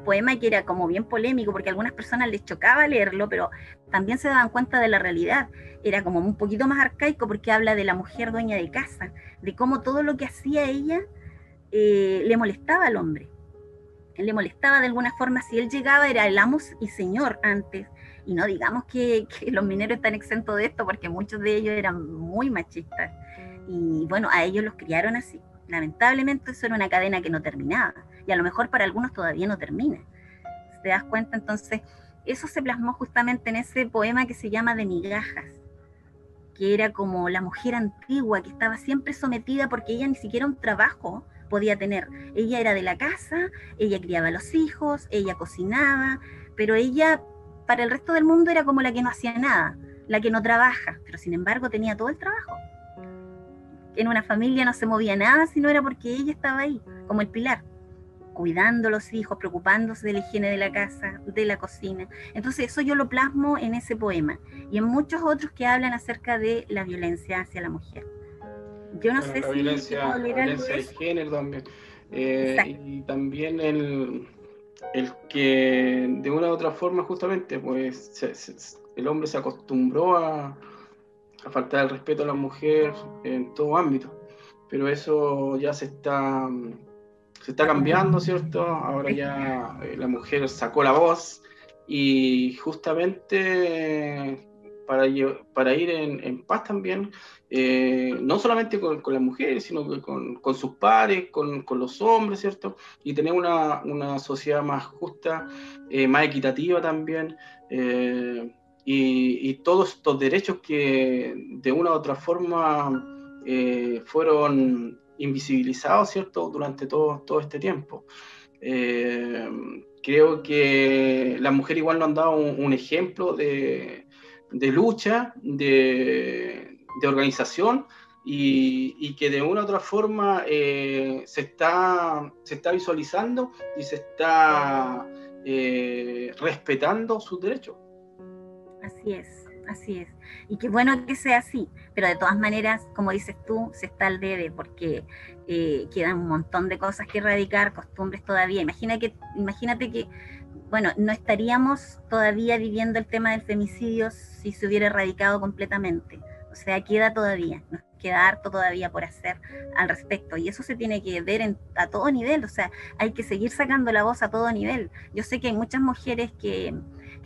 poema que era como bien polémico, porque a algunas personas les chocaba leerlo, pero también se daban cuenta de la realidad. Era como un poquito más arcaico, porque habla de la mujer dueña de casa, de cómo todo lo que hacía ella le molestaba al hombre. Le molestaba de alguna forma. Si él llegaba, era el amo y señor antes. Y no digamos que los mineros están exentos de esto, porque muchos de ellos eran muy machistas. Y bueno, a ellos los criaron así. Lamentablemente eso era una cadena que no terminaba. Y a lo mejor para algunos todavía no termina. ¿Te das cuenta? Entonces, eso se plasmó justamente en ese poema que se llama De migajas, que era como la mujer antigua que estaba siempre sometida, porque ella ni siquiera un trabajo podía tener. Ella era de la casa, ella criaba a los hijos, ella cocinaba, pero ella para el resto del mundo era como la que no hacía nada, la que no trabaja, pero sin embargo tenía todo el trabajo. En una familia no se movía nada si no era porque ella estaba ahí, como el pilar, cuidando a los hijos, preocupándose de la higiene de la casa, de la cocina. Entonces eso yo lo plasmo en ese poema y en muchos otros que hablan acerca de la violencia hacia la mujer. Yo no sé la si violencia de género también. Y también el que de una u otra forma justamente pues el hombre se acostumbró a faltar el respeto a la mujer en todo ámbito, pero eso ya se está cambiando, ¿cierto? Ahora ya la mujer sacó la voz y justamente para ir en paz también, no solamente con las mujeres, sino que con sus pares, con los hombres, ¿cierto? Y tener una sociedad más justa, más equitativa también, y todos estos derechos que de una u otra forma fueron invisibilizados, ¿cierto?, durante todo este tiempo. Creo que las mujeres igual nos han dado un ejemplo de lucha, de organización, y que de una u otra forma se está visualizando y se está respetando sus derechos. Así es. Y qué bueno que sea así, pero de todas maneras, como dices tú, se está al debe, porque quedan un montón de cosas que erradicar, costumbres todavía. Imagínate que, bueno, no estaríamos todavía viviendo el tema del femicidio si se hubiera erradicado completamente. O sea, queda todavía, nos queda harto todavía por hacer al respecto, y eso se tiene que ver a todo nivel. O sea, hay que seguir sacando la voz a todo nivel. Yo sé que hay muchas mujeres que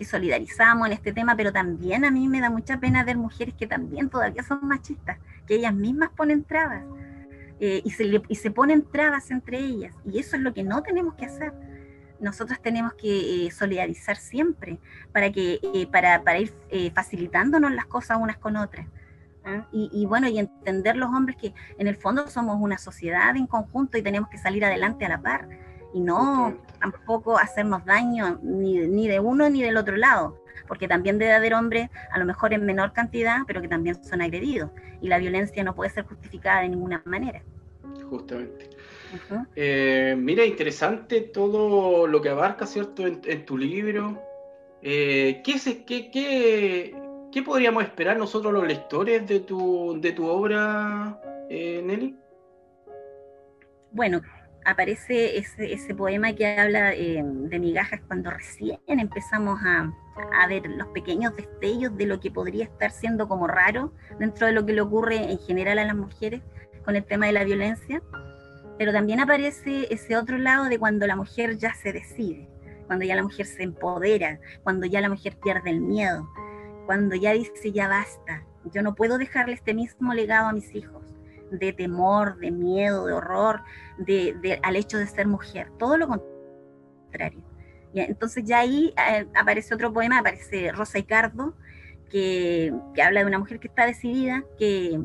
solidarizamos en este tema, pero también a mí me da mucha pena ver mujeres que también todavía son machistas, que ellas mismas ponen trabas, y se ponen trabas entre ellas, y eso es lo que no tenemos que hacer. Nosotros tenemos que solidarizar siempre para ir facilitándonos las cosas unas con otras. Y bueno, y entender los hombres que en el fondo somos una sociedad en conjunto y tenemos que salir adelante a la par, y no tampoco hacernos daño ni de uno ni del otro lado, porque también debe haber hombres, a lo mejor en menor cantidad, pero que también son agredidos, y la violencia no puede ser justificada de ninguna manera. Justamente. Mira, interesante todo lo que abarca, ¿cierto?, en tu libro. ¿Qué podríamos esperar nosotros los lectores de tu obra, Nelly? Bueno, aparece ese poema que habla de migajas, cuando recién empezamos a ver los pequeños destellos de lo que podría estar siendo como raro dentro de lo que le ocurre en general a las mujeres con el tema de la violencia. Pero también aparece ese otro lado de cuando la mujer ya se decide, cuando ya la mujer se empodera, cuando ya la mujer pierde el miedo, cuando ya dice ya basta, yo no puedo dejarle este mismo legado a mis hijos, de temor, de miedo, de horror, al hecho de ser mujer, todo lo contrario. Y entonces ya ahí aparece otro poema, aparece Rosa y Cardo, que habla de una mujer que está decidida, que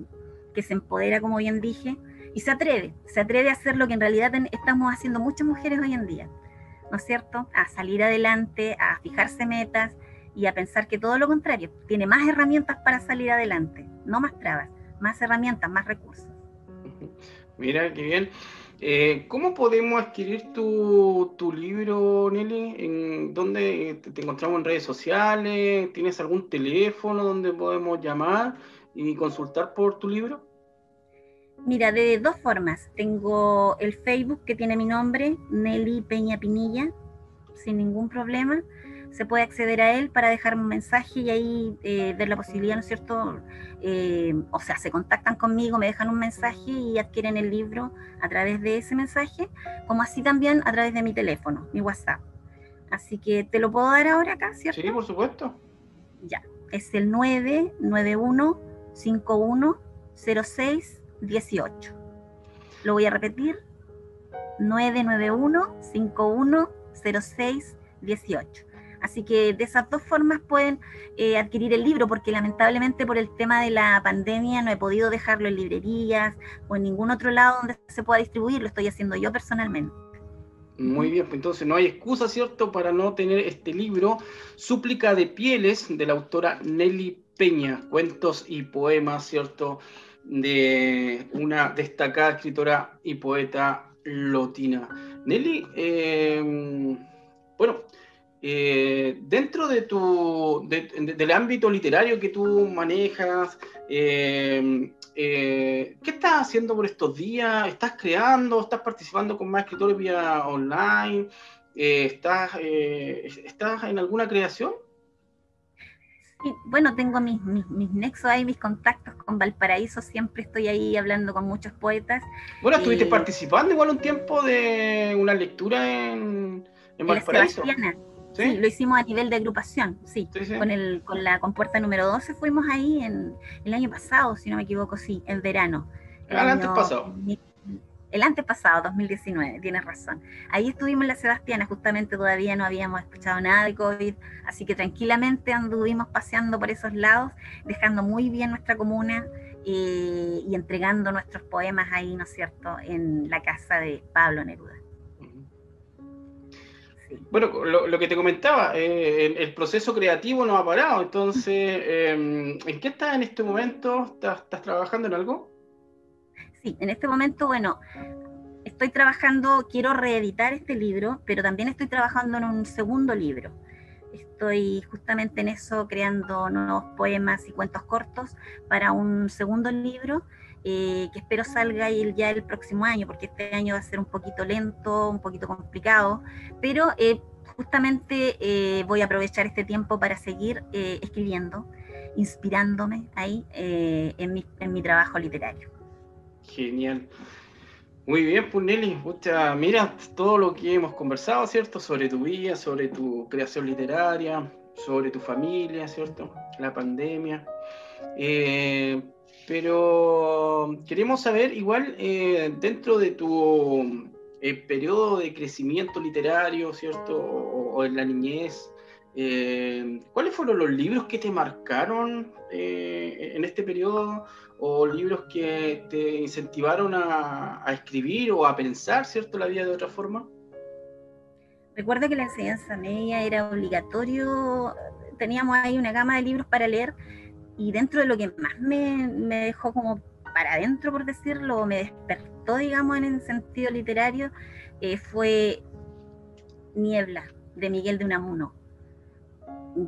se empodera, como bien dije, y se atreve a hacer lo que en realidad estamos haciendo muchas mujeres hoy en día, ¿no es cierto? A salir adelante, a fijarse metas y a pensar que todo lo contrario, tiene más herramientas para salir adelante, no más trabas, más herramientas, más recursos. Mira, qué bien. ¿Cómo podemos adquirir tu libro, Nelly? ¿En dónde te encontramos en redes sociales? ¿Tienes algún teléfono donde podemos llamar y consultar por tu libro? Mira, de dos formas. Tengo el Facebook que tiene mi nombre, Nelly Peña Pinilla, sin ningún problema. Se puede acceder a él para dejar un mensaje y ahí ver la posibilidad, ¿no es cierto? O sea, se contactan conmigo, me dejan un mensaje y adquieren el libro a través de ese mensaje, como así también a través de mi teléfono, mi WhatsApp. Así que te lo puedo dar ahora acá, ¿cierto? Sí, por supuesto. Ya, es el 991-5106-18. Lo voy a repetir, 991-5106-18. Así que de esas dos formas pueden adquirir el libro, porque lamentablemente por el tema de la pandemia no he podido dejarlo en librerías o en ningún otro lado donde se pueda distribuir, lo estoy haciendo yo personalmente. Muy bien, pues entonces no hay excusa, ¿cierto?, para no tener este libro, Súplica de Pieles, de la autora Nelly Peña, cuentos y poemas, ¿cierto?, de una destacada escritora y poeta lotina. Nelly, bueno, dentro de del ámbito literario que tú manejas, ¿qué estás haciendo por estos días? ¿Estás creando? ¿Estás participando con más escritores vía online? ¿Estás en alguna creación? Sí, bueno, tengo mis nexos ahí, mis contactos con Valparaíso, siempre estoy ahí hablando con muchos poetas. Bueno, estuviste participando igual un tiempo de una lectura en Valparaíso. ¿Sí? Sí, lo hicimos a nivel de agrupación, sí. Sí, sí. Con la compuerta número 12 fuimos ahí el año pasado, si no me equivoco, sí, en verano. El antes pasado. El antepasado, 2019, tienes razón. Ahí estuvimos en la Sebastiana, justamente todavía no habíamos escuchado nada de COVID, así que tranquilamente anduvimos paseando por esos lados, dejando muy bien nuestra comuna y entregando nuestros poemas ahí, ¿no es cierto?, en la casa de Pablo Neruda. Sí. Bueno, lo que te comentaba, el proceso creativo no ha parado, entonces, ¿en qué estás en este momento? ¿Estás trabajando en algo? Sí, en este momento, bueno, estoy trabajando, quiero reeditar este libro, pero también estoy trabajando en un segundo libro. Estoy justamente en eso, creando nuevos poemas y cuentos cortos para un segundo libro que espero salga ya el próximo año, porque este año va a ser un poquito lento, un poquito complicado, pero justamente voy a aprovechar este tiempo para seguir escribiendo, inspirándome ahí en mi trabajo literario. Genial. Muy bien, pues Nelly, mira todo lo que hemos conversado, ¿cierto? Sobre tu vida, sobre tu creación literaria, sobre tu familia, ¿cierto? La pandemia. Pero queremos saber, igual, dentro de tu periodo de crecimiento literario, ¿cierto? O en la niñez, ¿cuáles fueron los libros que te marcaron en este periodo? ¿O libros que te incentivaron a escribir o a pensar, ¿cierto?, la vida de otra forma? Recuerdo que la enseñanza media era obligatorio, teníamos ahí una gama de libros para leer, y dentro de lo que más me dejó como para adentro, por decirlo, me despertó, digamos, en el sentido literario, fue Niebla, de Miguel de Unamuno.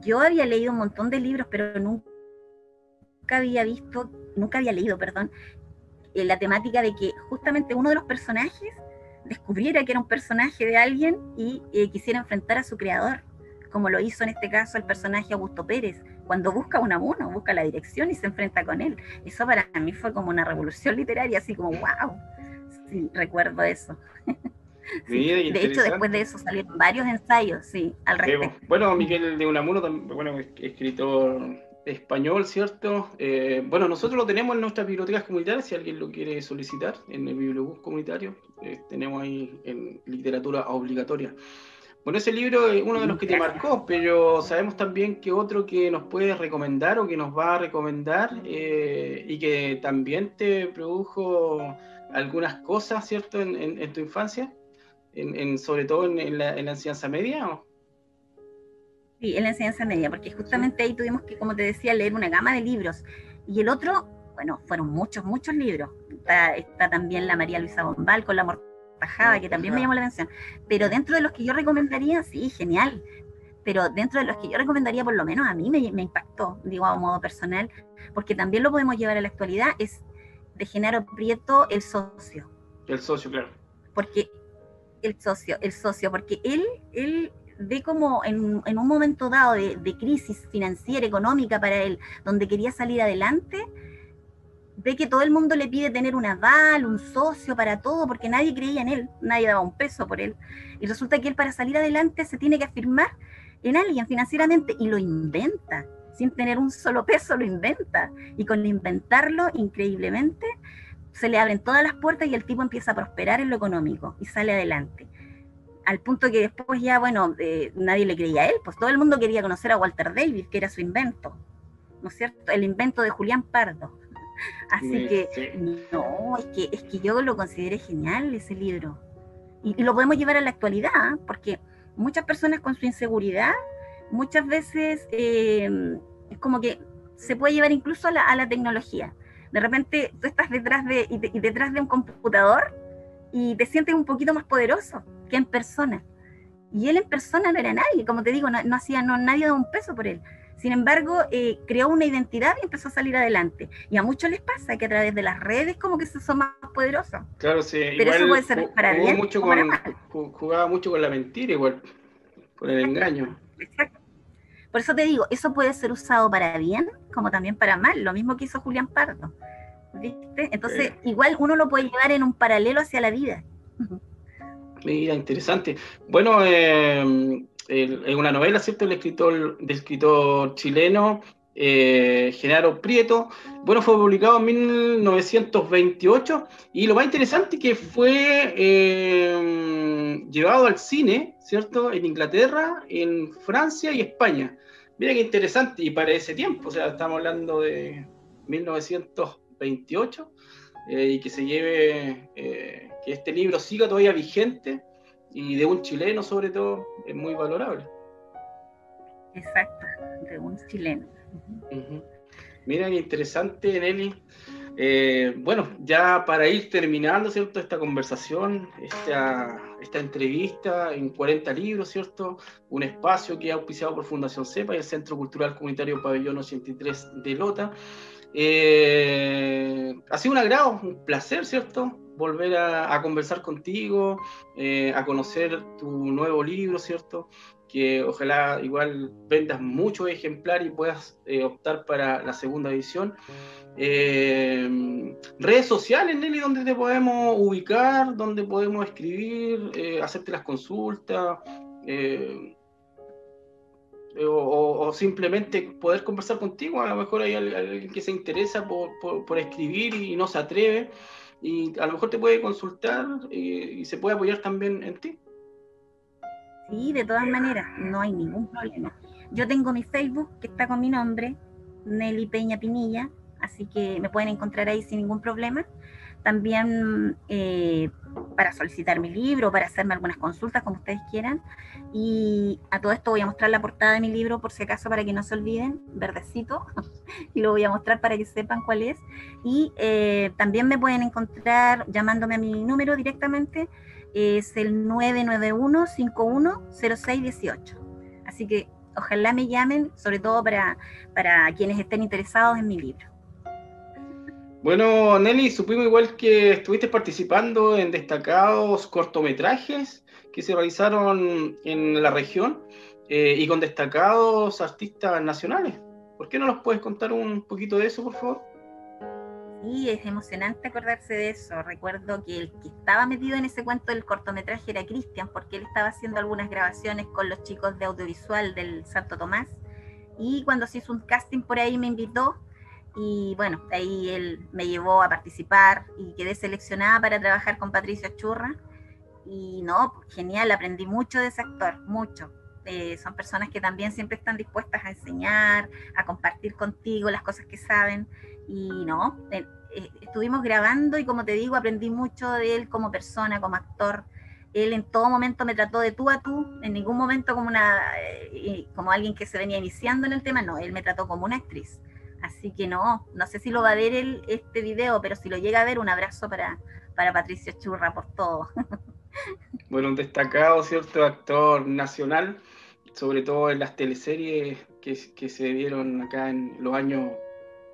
Yo había leído un montón de libros, pero nunca había leído, la temática de que justamente uno de los personajes descubriera que era un personaje de alguien y quisiera enfrentar a su creador, como lo hizo en este caso el personaje Augusto Pérez, cuando busca a Unamuno, busca la dirección y se enfrenta con él. Eso para mí fue como una revolución literaria, así como wow, sí, recuerdo eso. Sí. De hecho, después de eso salieron varios ensayos, sí, al respecto. Bueno, Miguel de Unamuno, bueno, escritor español, ¿cierto? Bueno, nosotros lo tenemos en nuestras bibliotecas comunitarias, si alguien lo quiere solicitar, en el bibliobús comunitario, tenemos ahí en literatura obligatoria. Bueno, ese libro es uno de los que te marcó, pero sabemos también que otro que nos puedes recomendar o que nos va a recomendar y que también te produjo algunas cosas, ¿cierto?, en tu infancia, sobre todo en la enseñanza media, ¿no? Sí, en la enseñanza media, porque justamente ahí tuvimos que, como te decía, leer una gama de libros. Y el otro, bueno, fueron muchos libros. Está también la María Luisa Bombal con La Tajada, que también me llamó la atención. Pero dentro de los que yo recomendaría, sí, genial. Pero dentro de los que yo recomendaría, por lo menos a mí me impactó, digo, a modo personal, porque también lo podemos llevar a la actualidad, es de Genaro Prieto, El socio. El socio, claro. Porque el socio, porque él ve como en un momento dado de crisis financiera, económica para él, donde quería salir adelante, ve que todo el mundo le pide tener un aval, un socio para todo, porque nadie creía en él, nadie daba un peso por él. Y resulta que él, para salir adelante, se tiene que afirmar en alguien financieramente, y lo inventa. Sin tener un solo peso, lo inventa. Y con inventarlo, increíblemente, se le abren todas las puertas y el tipo empieza a prosperar en lo económico y sale adelante. Al punto que después ya, bueno, nadie le creía a él, pues todo el mundo quería conocer a Walter Davis, que era su invento, ¿no es cierto? El invento de Julián Pardo. Así que, no, es que yo lo consideré genial ese libro. Y lo podemos llevar a la actualidad, ¿eh? Porque muchas personas con su inseguridad, muchas veces es como que se puede llevar incluso a la tecnología. De repente tú estás detrás de un computador y te sientes un poquito más poderoso que en persona. Y él en persona no era nadie, como te digo, nadie daba un peso por él. Sin embargo, creó una identidad y empezó a salir adelante. Y a muchos les pasa que a través de las redes como que se son más poderosos. Claro, sí. Pero igual eso puede ser para bien mucho o para mal. Jugaba mucho con la mentira, igual, con el engaño. Exacto. Por eso te digo, eso puede ser usado para bien como también para mal. Lo mismo que hizo Julián Pardo, ¿viste? Entonces, igual uno lo puede llevar en un paralelo hacia la vida. Mira, interesante. Bueno, en una novela, ¿cierto? Del escritor chileno Genaro Prieto. Bueno, fue publicado en 1928 y lo más interesante que fue llevado al cine, ¿cierto? En Inglaterra, en Francia y España. Mira qué interesante, y para ese tiempo, o sea, estamos hablando de 1928, y que se lleve, que este libro siga todavía vigente, y de un chileno sobre todo, es muy valorable. Exacto, de un chileno. Uh-huh. Mira, qué interesante, Nelly. Bueno, ya para ir terminando, ¿cierto? Esta conversación, esta entrevista en 40 libros, ¿cierto? Un espacio que ha auspiciado por Fundación CEPA y el Centro Cultural Comunitario Pabellón 83 de Lota. Ha sido un agrado, un placer, ¿cierto? Volver a conversar contigo, a conocer tu nuevo libro, ¿cierto? Que ojalá igual vendas muchos ejemplares y puedas optar para la segunda edición. Redes sociales, Nelly, donde te podemos ubicar, donde podemos escribir, hacerte las consultas, o simplemente poder conversar contigo. A lo mejor hay alguien que se interesa por escribir y no se atreve, y a lo mejor te puede consultar y se puede apoyar también en ti. Sí, de todas maneras, no hay ningún problema. Yo tengo mi Facebook, que está con mi nombre, Nelly Peña Pinilla, así que me pueden encontrar ahí sin ningún problema. También para solicitar mi libro, para hacerme algunas consultas, como ustedes quieran. Y a todo esto voy a mostrar la portada de mi libro, por si acaso, para que no se olviden, verdecito, y lo voy a mostrar para que sepan cuál es. Y también me pueden encontrar llamándome a mi número directamente, es el 991-510618. Así que ojalá me llamen, sobre todo para quienes estén interesados en mi libro. Bueno, Nelly, supimos igual que estuviste participando en destacados cortometrajes que se realizaron en la región, y con destacados artistas nacionales. ¿Por qué no nos puedes contar un poquito de eso, por favor? Sí, es emocionante acordarse de eso. Recuerdo que el que estaba metido en ese cuento del cortometraje era Cristian, porque él estaba haciendo algunas grabaciones con los chicos de audiovisual del Santo Tomás, y cuando se hizo un casting por ahí me invitó, y bueno, ahí él me llevó a participar y quedé seleccionada para trabajar con Patricio Churra. Y no, genial, aprendí mucho de ese actor, mucho. Son personas que también siempre están dispuestas a enseñar, a compartir contigo las cosas que saben. Y no, estuvimos grabando y, como te digo, aprendí mucho de él como persona, como actor. Él en todo momento me trató de tú a tú, en ningún momento como alguien que se venía iniciando en el tema. No, él me trató como una actriz. Así que no sé si lo va a ver este video, pero si lo llega a ver, un abrazo para para Patricio Churra por todo. Bueno, un destacado, ¿cierto?, actor nacional, sobre todo en las teleseries que se dieron acá en los años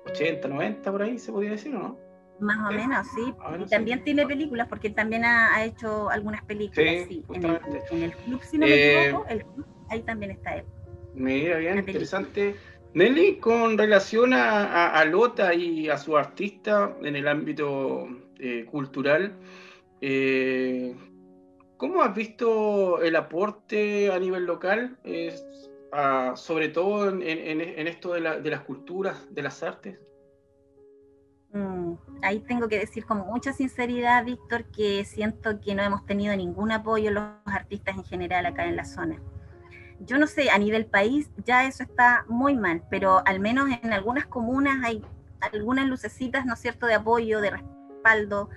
80, 90, por ahí, se podría decir, ¿o no? Más o ¿Sí? menos, sí. Bueno, Y sí. también tiene películas, porque él también ha hecho algunas películas, Sí, sí. justamente. En el club, si no me equivoco, el club, ahí también está él. Mira, bien, Una película. interesante. Nelly, con relación a Lota y a su artista en el ámbito cultural, eh, ¿cómo has visto el aporte a nivel local, sobre todo en esto de las culturas, de las artes? Ahí tengo que decir con mucha sinceridad, Víctor, que siento que no hemos tenido ningún apoyo los artistas en general acá en la zona. Yo no sé, a nivel país ya eso está muy mal, pero al menos en algunas comunas hay algunas lucecitas, ¿no es cierto?, de apoyo, de respaldo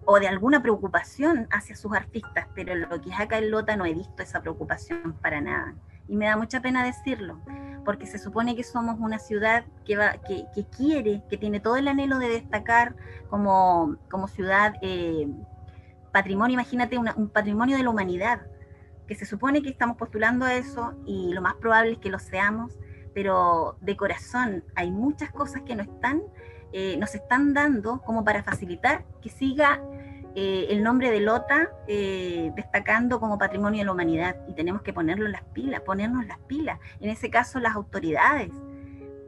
o de alguna preocupación hacia sus artistas, pero lo que es acá en Lota no he visto esa preocupación para nada. Y me da mucha pena decirlo, porque se supone que somos una ciudad que quiere, que tiene todo el anhelo de destacar como ciudad patrimonio, imagínate, un patrimonio de la humanidad, que se supone que estamos postulando a eso y lo más probable es que lo seamos, pero de corazón hay muchas cosas que nos están dando como para facilitar que siga el nombre de Lota destacando como patrimonio de la humanidad, y tenemos que ponernos las pilas, en ese caso las autoridades,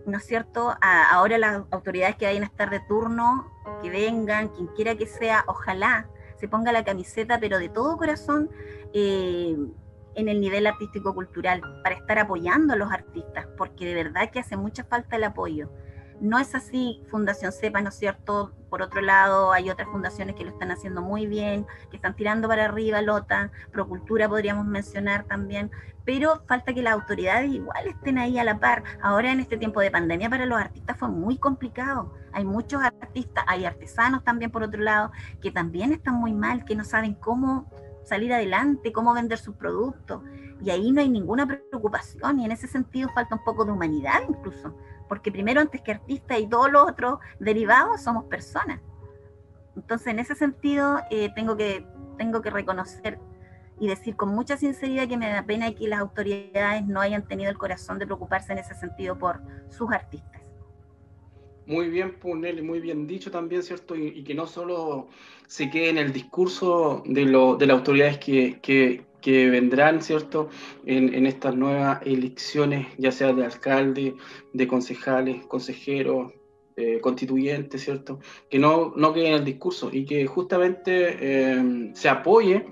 ¿no es cierto? Ahora las autoridades que vayan a estar de turno, que vengan, quien quiera que sea, ojalá se ponga la camiseta, pero de todo corazón, en el nivel artístico-cultural, para estar apoyando a los artistas, porque de verdad que hace mucha falta el apoyo. No es así Fundación CEPAS, ¿no es cierto? Por otro lado, hay otras fundaciones que lo están haciendo muy bien, que están tirando para arriba, Lota, Procultura podríamos mencionar también, pero falta que las autoridades igual estén ahí a la par. Ahora en este tiempo de pandemia para los artistas fue muy complicado. Hay muchos artistas, hay artesanos también por otro lado, que también están muy mal, que no saben cómo salir adelante, cómo vender sus productos. Y ahí no hay ninguna preocupación, y en ese sentido falta un poco de humanidad incluso, porque primero, antes que artista y todos los otros derivados, somos personas. Entonces, en ese sentido, tengo que reconocer y decir con mucha sinceridad que me da pena que las autoridades no hayan tenido el corazón de preocuparse en ese sentido por sus artistas. Muy bien, Punel, muy bien dicho también, ¿cierto? Y que no solo se quede en el discurso de las autoridades que vendrán, ¿cierto? En estas nuevas elecciones, ya sea de alcalde, de concejales, consejeros, constituyentes, ¿cierto? Que no quede en el discurso y que justamente se apoye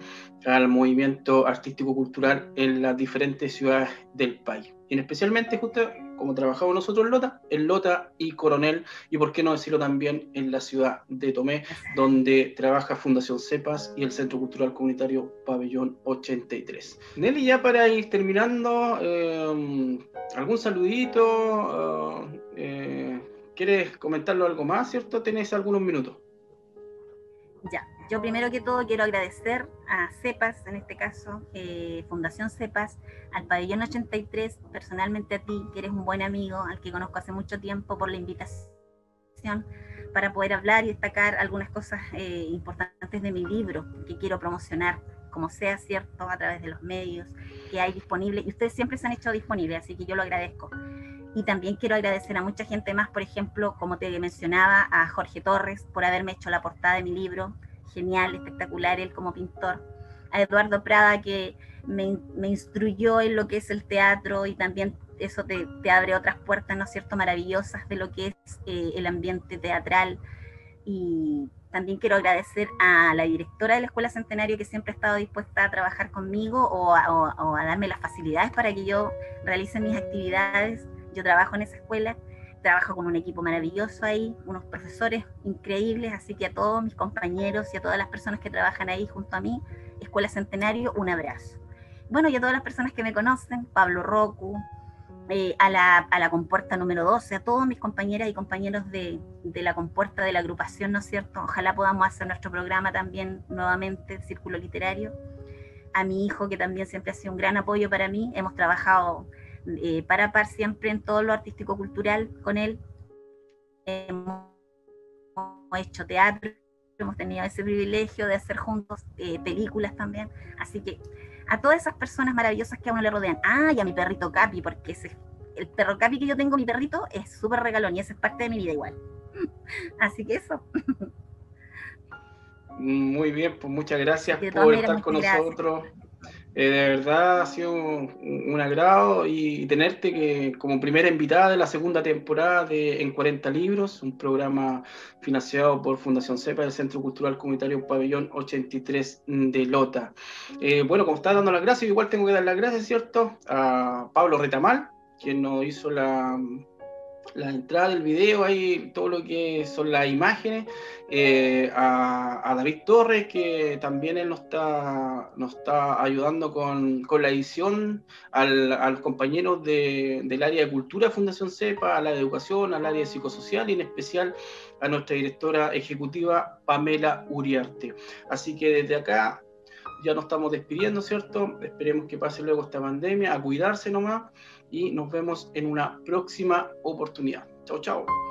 al movimiento artístico-cultural en las diferentes ciudades del país. Y especialmente, justo como trabajamos nosotros en Lota y Coronel, y por qué no decirlo también en la ciudad de Tomé, donde trabaja Fundación CEPAS y el Centro Cultural Comunitario Pabellón 83. Nelly, ya para ir terminando, ¿algún saludito? ¿Quieres comentarlo algo más, cierto? Tenés algunos minutos. Ya, yo primero que todo quiero agradecer a CEPAS, en este caso, Fundación CEPAS, al Pabellón 83, personalmente a ti, que eres un buen amigo, al que conozco hace mucho tiempo, por la invitación para poder hablar y destacar algunas cosas importantes de mi libro que quiero promocionar, como sea, cierto, a través de los medios que hay disponibles, y ustedes siempre se han hecho disponibles, así que yo lo agradezco. Y también quiero agradecer a mucha gente más, por ejemplo, como te mencionaba, a Jorge Torres por haberme hecho la portada de mi libro, genial, espectacular, él como pintor, a Eduardo Prada, que me instruyó en lo que es el teatro, y también eso te abre otras puertas, ¿no es cierto?, maravillosas de lo que es el ambiente teatral. Y también quiero agradecer a la directora de la Escuela Centenario, que siempre ha estado dispuesta a trabajar conmigo o a darme las facilidades para que yo realice mis actividades. Yo trabajo en esa escuela, trabajo con un equipo maravilloso ahí, unos profesores increíbles, así que a todos mis compañeros y a todas las personas que trabajan ahí junto a mí, Escuela Centenario, un abrazo. Bueno, y a todas las personas que me conocen, Pablo Roku, a la compuerta número 12, a todos mis compañeras y compañeros de la compuerta de la agrupación, ¿no es cierto? Ojalá podamos hacer nuestro programa también nuevamente, Círculo Literario. A mi hijo, que también siempre ha sido un gran apoyo para mí, hemos trabajado par siempre en todo lo artístico-cultural con él, hemos hecho teatro, hemos tenido ese privilegio de hacer juntos películas también, así que a todas esas personas maravillosas que a uno le rodean, y a mi perrito Capi, porque el perro Capi que yo tengo, mi perrito, es súper regalón y esa es parte de mi vida igual. Así que eso. Muy bien, pues muchas gracias por estar con nosotros. De verdad ha sido un agrado y tenerte como primera invitada de la segunda temporada de En 40 Libros, un programa financiado por Fundación CEPA, el Centro Cultural Comunitario Pabellón 83 de Lota. Bueno, como estaba dando las gracias, igual tengo que dar las gracias, ¿cierto? A Pablo Retamal, quien nos hizo la entrada del video, ahí todo lo que son las imágenes, a David Torres, que también él nos está ayudando con la edición, a los compañeros del área de cultura Fundación CEPA, a la de educación, al área de psicosocial y en especial a nuestra directora ejecutiva Pamela Uriarte. Así que desde acá ya nos estamos despidiendo, ¿cierto? Esperemos que pase luego esta pandemia, a cuidarse nomás y nos vemos en una próxima oportunidad. Chao, chao.